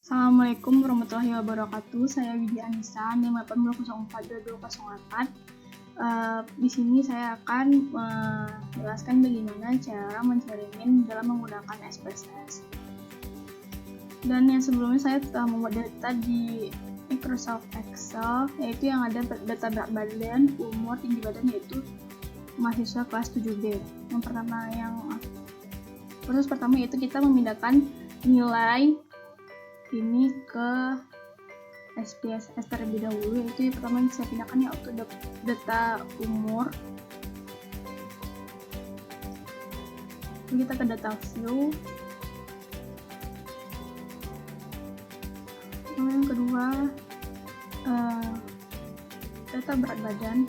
Assalamualaikum warahmatullahi wabarakatuh. Saya Widya Anissa, NIM 80042204. Di sini saya akan menjelaskan bagaimana cara mencari min dalam menggunakan SPSS. Dan yang sebelumnya saya telah membuat data di Microsoft Excel, yaitu yang ada data berat badan, umur, tinggi badan, yaitu mahasiswa kelas 7B. Proses pertama yaitu kita memindahkan nilai ini ke SPSS terlebih dahulu, yaitu yang pertama yang saya pindahkan yaitu data umur. Lalu kita ke data view. Lalu yang kedua data berat badan.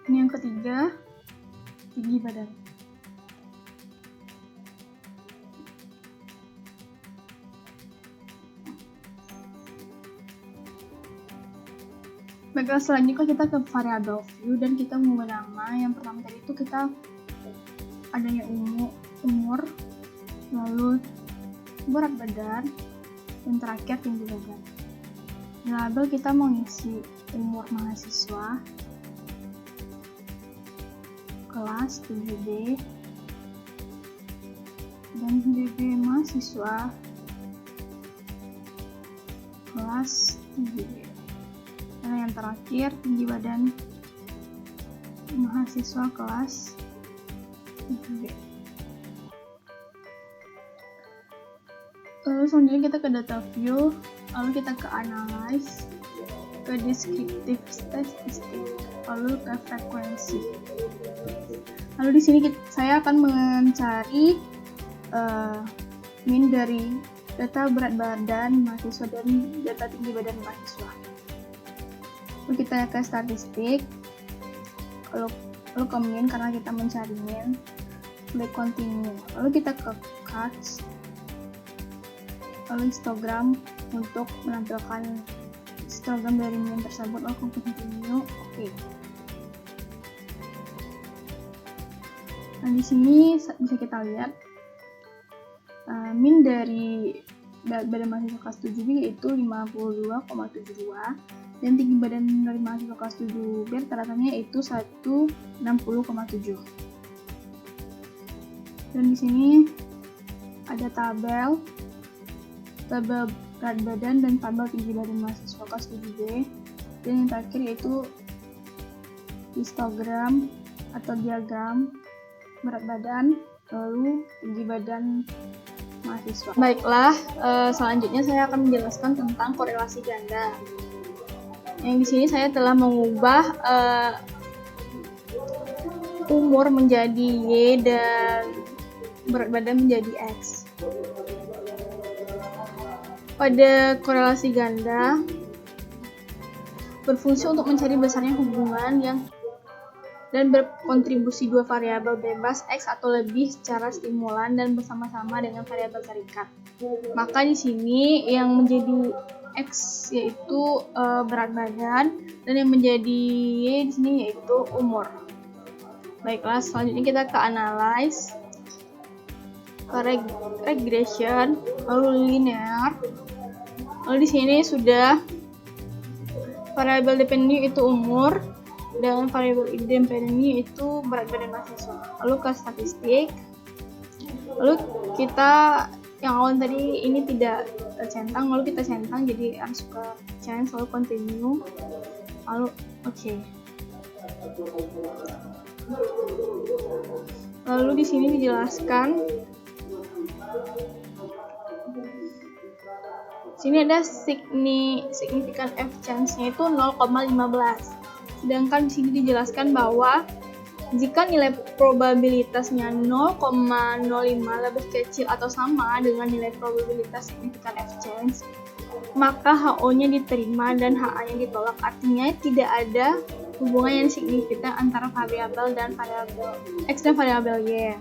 Ini yang ketiga, tinggi badan. Baiklah, selanjutnya kita ke variabel view dan kita mengubah nama. Yang pertama tadi itu kita adanya umur, lalu berat badan, dan terakhir tinggi badan. Di label kita mau ngisi umur mahasiswa, kelas 7B, dan DB mahasiswa kelas 7B. Dan yang terakhir tinggi badan mahasiswa kelas 7B. Lalu selanjutnya kita ke data view, lalu kita ke analyze, ke descriptive statistik, lalu ke frekuensi. Lalu di sini saya akan mencari min dari data berat badan mahasiswa dan data tinggi badan mahasiswa. Lalu kita ke statistik, lalu ke min karena kita mencari min, klik continue. Lalu kita ke cards, lalu histogram untuk menampilkan histogram dari min tersebut. Lalu continue, oke. Nah, di sini bisa kita lihat min dari badan mahasiswa kelas 7B yaitu 52,72 dan tinggi badan dari mahasiswa kelas 7B rata-ratanya yaitu 160,7. Dan di sini ada tabel berat badan dan tabel tinggi badan mahasiswa kelas 7B, dan yang terakhir yaitu histogram atau diagram berat badan lalu tinggi badan mahasiswa. Baiklah, selanjutnya saya akan menjelaskan tentang korelasi ganda. Yang di sini saya telah mengubah umur menjadi Y dan berat badan menjadi X. Pada korelasi ganda berfungsi untuk mencari besarnya hubungan dan berkontribusi dua variabel bebas X atau lebih secara stimulan dan bersama-sama dengan variabel terikat. Maka di sini yang menjadi X yaitu berat badan dan yang menjadi Y di sini yaitu umur. Baiklah, selanjutnya kita ke analyze, ke regression, lalu linear. Lalu di sini sudah variabel dependent itu umur dan variabel independen itu berat badan mahasiswa. Lalu ke statistik, lalu kita yang awal tadi ini tidak tercentang, lalu kita centang jadi harus ke change, lalu continue, lalu oke. Lalu di sini dijelaskan, sini ada signifikan F change-nya itu 0,15. Sedangkan di sini dijelaskan bahwa jika nilai probabilitasnya 0,05 lebih kecil atau sama dengan nilai probabilitas signifikan F change, maka HO-nya diterima dan HA-nya ditolak. Artinya tidak ada hubungan yang signifikan antara variabel dan variabel X dan variabel Y.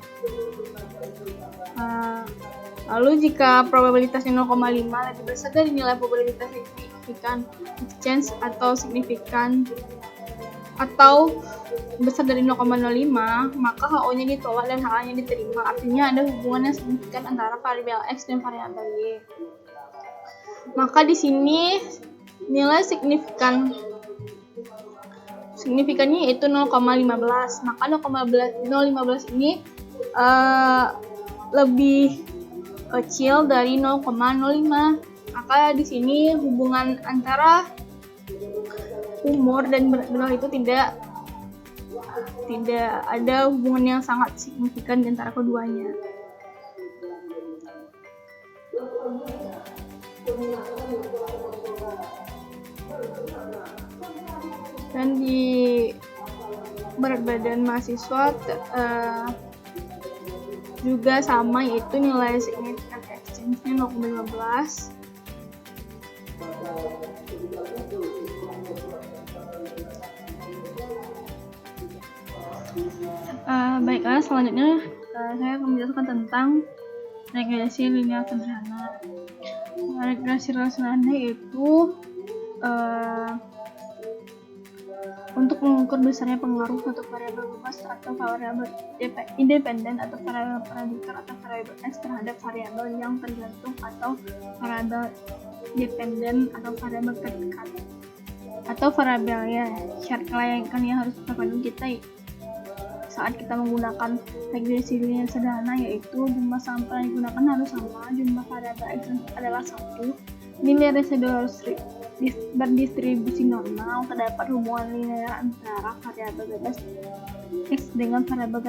Lalu jika probabilitasnya 0,5 lebih besar dari nilai probabilitas signifikan F change atau signifikan atau besar dari 0,05, maka HO-nya ditolak dan HA-nya diterima. Artinya ada hubungan yang signifikan antara variabel X dan variabel Y. Maka di sini nilai signifikannya yaitu 0,15. Maka 0,15 ini lebih kecil dari 0,05. Maka di sini hubungan antara umur dan berat badan itu tidak ada hubungan yang sangat signifikan di antara keduanya. Dan di berat badan mahasiswa juga sama, yaitu nilai signifikan exchange-nya 0,15. Baiklah, selanjutnya saya akan menjelaskan tentang regresi linear sederhana. Regresi linear sederhana yaitu untuk mengukur besarnya pengaruh suatu variabel bebas atau variabel independen atau variabel prediktor atau variabel X terhadap variabel yang tergantung atau variabel dependen atau variabel predikat atau variabelnya. Syarat kelayakan yang harus terpenuhi kita saat kita menggunakan regresi linear sederhana yaitu jumlah sampel yang digunakan harus sama, jumlah variabel X adalah 1, nilai residu harus berdistribusi normal, terdapat hubungan linear antara variabel bebas X dengan variabel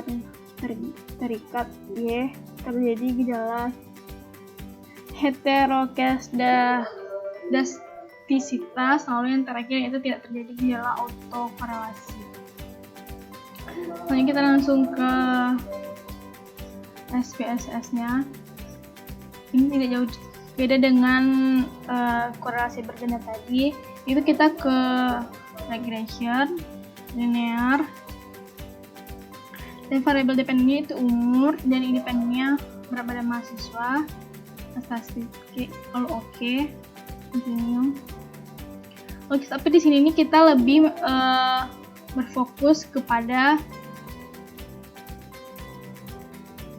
terikat Y, terjadi gejala heteroskedastisitas, lalu yang terakhir itu tidak terjadi gejala autokorelasi. Selanjutnya kita langsung ke SPSS-nya. Ini tidak jauh beda dengan korelasi berganda tadi. Itu kita ke regression, linear, dan variabel dependennya itu umur, dan independennya berat badan mahasiswa. Statistik kalau oke. Continue. Oke, tapi di sini kita lebih berfokus kepada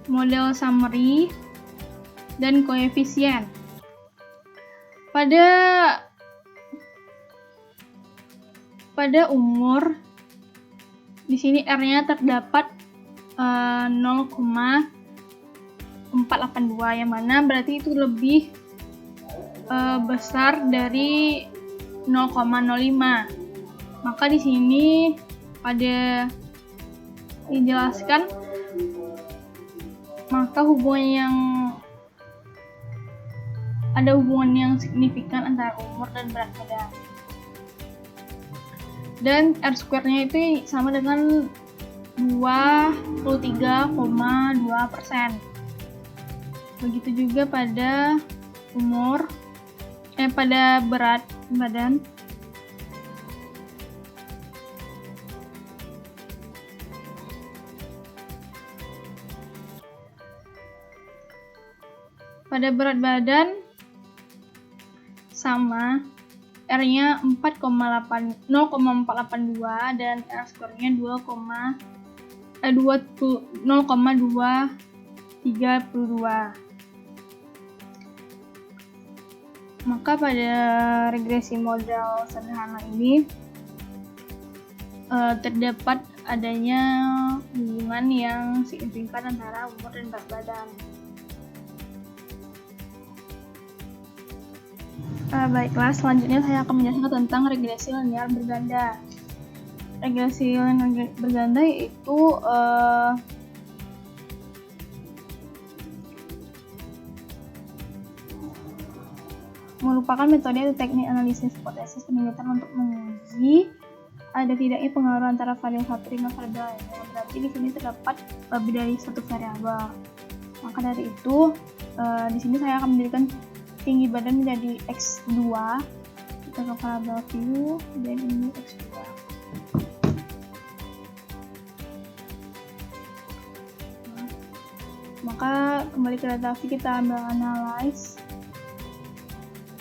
model summary dan koefisien. Pada umur di sini R-nya terdapat 0,482, yang mana berarti itu lebih besar dari 0,05. Maka di sini pada dijelaskan maka ada hubungan yang signifikan antara umur dan berat badan. Dan R-square-nya itu sama dengan 23,2%. Begitu juga pada pada berat badan. Pada berat badan sama, R-nya 0,482 dan R-square-nya 0,232. Maka pada regresi model sederhana ini terdapat adanya hubungan yang signifikan antara umur dan berat badan. Baiklah, selanjutnya saya akan menjelaskan tentang regresi linear berganda. Regresi linear berganda yaitu merupakan metode atau teknik analisis hipotesis penelitian untuk menguji ada tidaknya pengaruh antara variabel satu dengan variabel lainnya. Berarti di sini terdapat lebih dari satu variabel. Maka dari itu, di sini saya akan menjadikan tinggi badan menjadi X2. Kita ke variabel view dan ini X2. Maka kembali ke data view, kita ambil analyze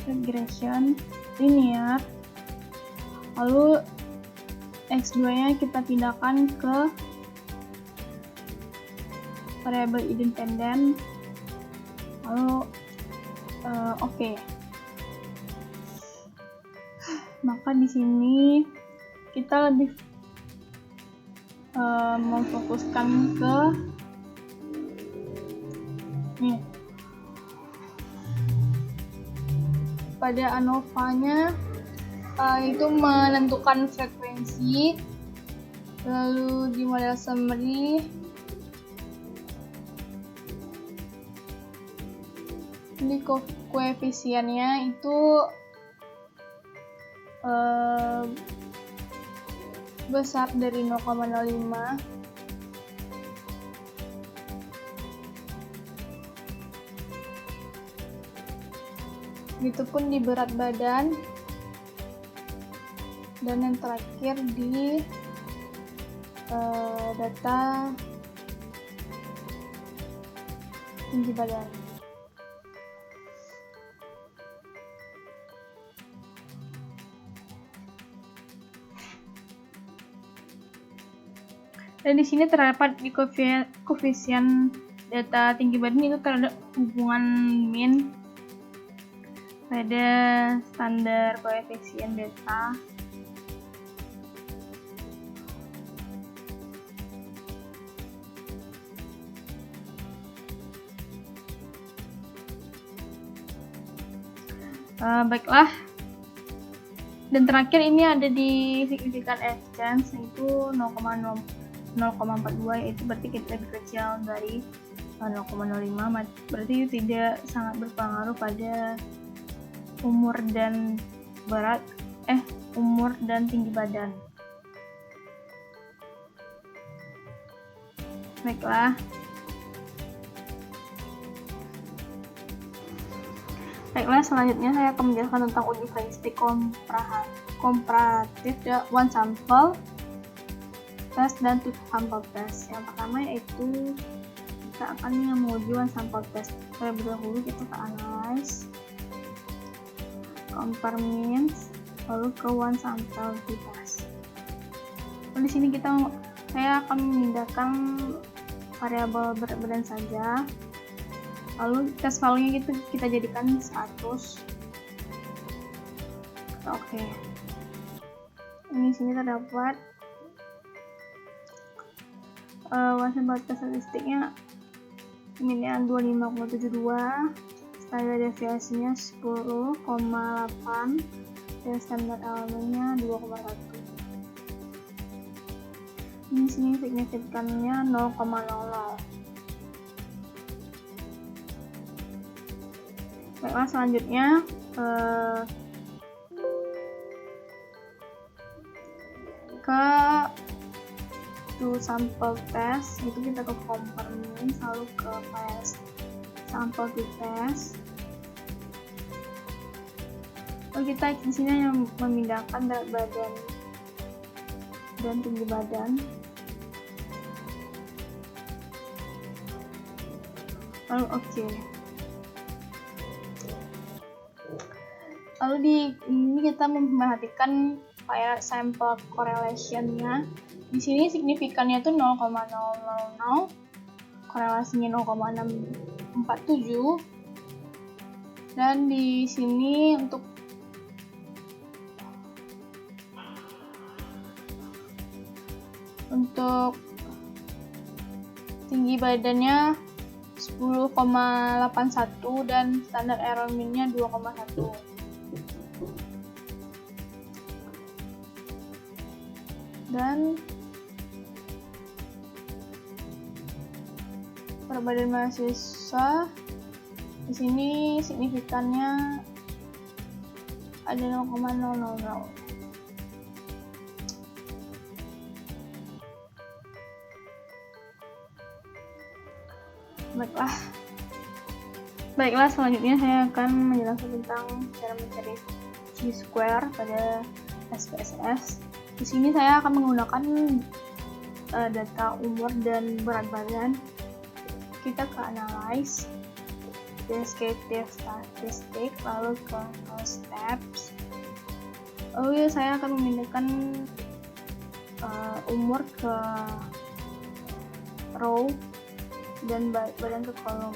regression linear, lalu X2-nya kita pindahkan ke variabel independen, lalu oke. Maka di sini kita lebih memfokuskan ke nih pada ANOVA-nya, itu menentukan frekuensi, lalu di model summary di koefisiennya itu besar dari 0,05. Begitupun di berat badan, dan yang terakhir di data tinggi badan. Dan di sini terdapat di koefisien data tinggi badan itu terhadap hubungan min pada standar koefisien data. Baiklah, dan terakhir ini ada di signifikan exchange, yaitu 0,42, yaitu berarti kita lebih kecil dari 0,05, berarti itu tidak sangat berpengaruh pada umur dan tinggi badan. Baiklah, selanjutnya saya akan menjelaskan tentang uji statistik komparatif one sample test dan two sample test. Yang pertama yaitu kita akan menguji one sample test. Terlebih dahulu kita ke analyze, compare means, lalu ke one sample test. Di sini saya akan memindahkan variabel berat badan saja. Lalu test value-nya kita jadikan 100. Oke. Ini sini terdapat one test statistiknya min-nya 25,72, standar deviasinya 10,8, dan standar elemennya 2,1. Ini sini signifikannya 0,00. Baiklah, selanjutnya ke two sample test, itu kita ke compare means, lalu ke sample to test. Lalu kita di sini yang memindahkan berat badan dan tinggi badan. Lalu oke. Lalu di ini kita memperhatikan kayak sample correlation-nya. Di sini signifikannya itu 0,000, korelasinya 0,647. Dan di sini untuk tinggi badannya 10,81 dan standar error min-nya 2,1. Dan berat badan mahasiswa di sini signifikannya ada 0,000. Baiklah, selanjutnya saya akan menjelaskan tentang cara mencari chi-square pada SPSS. Di sini saya akan menggunakan data umur dan berat badan. Kita ke analyze, descriptive statistic, lalu ke steps. Lalu saya akan memindahkan umur ke row dan badan ke kolom.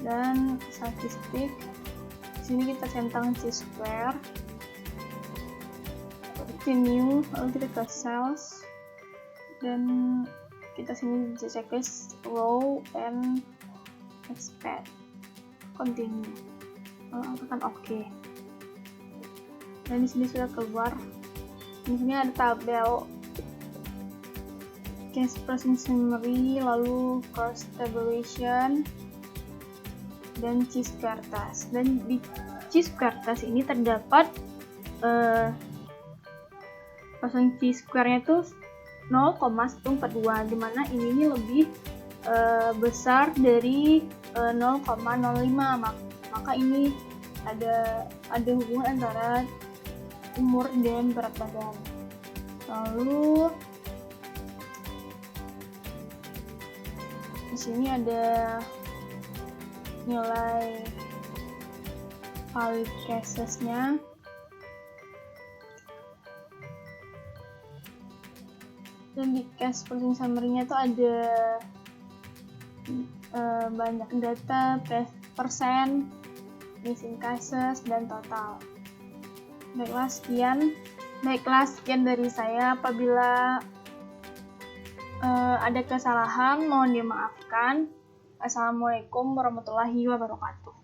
Dan statistik, di sini kita centang chi-square, continue, lalu kita ke cells, dan kita sini bisa checklist row and expand, continue, tekan OK. Dan di sini sudah keluar. Di sini ada tabel case processing summary, lalu cross tabulation, dan chi-square task. Dan di chi-square task ini terdapat pasang chi-square-nya itu 0,142, dimana ini lebih besar dari 0,05, maka ini ada hubungan antara umur dan berat badan. Lalu di sini ada nilai valid cases-nya. Dan di case processing summary-nya tuh ada banyak data, persen, missing cases, dan total. Baiklah, sekian dari saya. Apabila ada kesalahan, mohon dimaafkan. Assalamualaikum warahmatullahi wabarakatuh.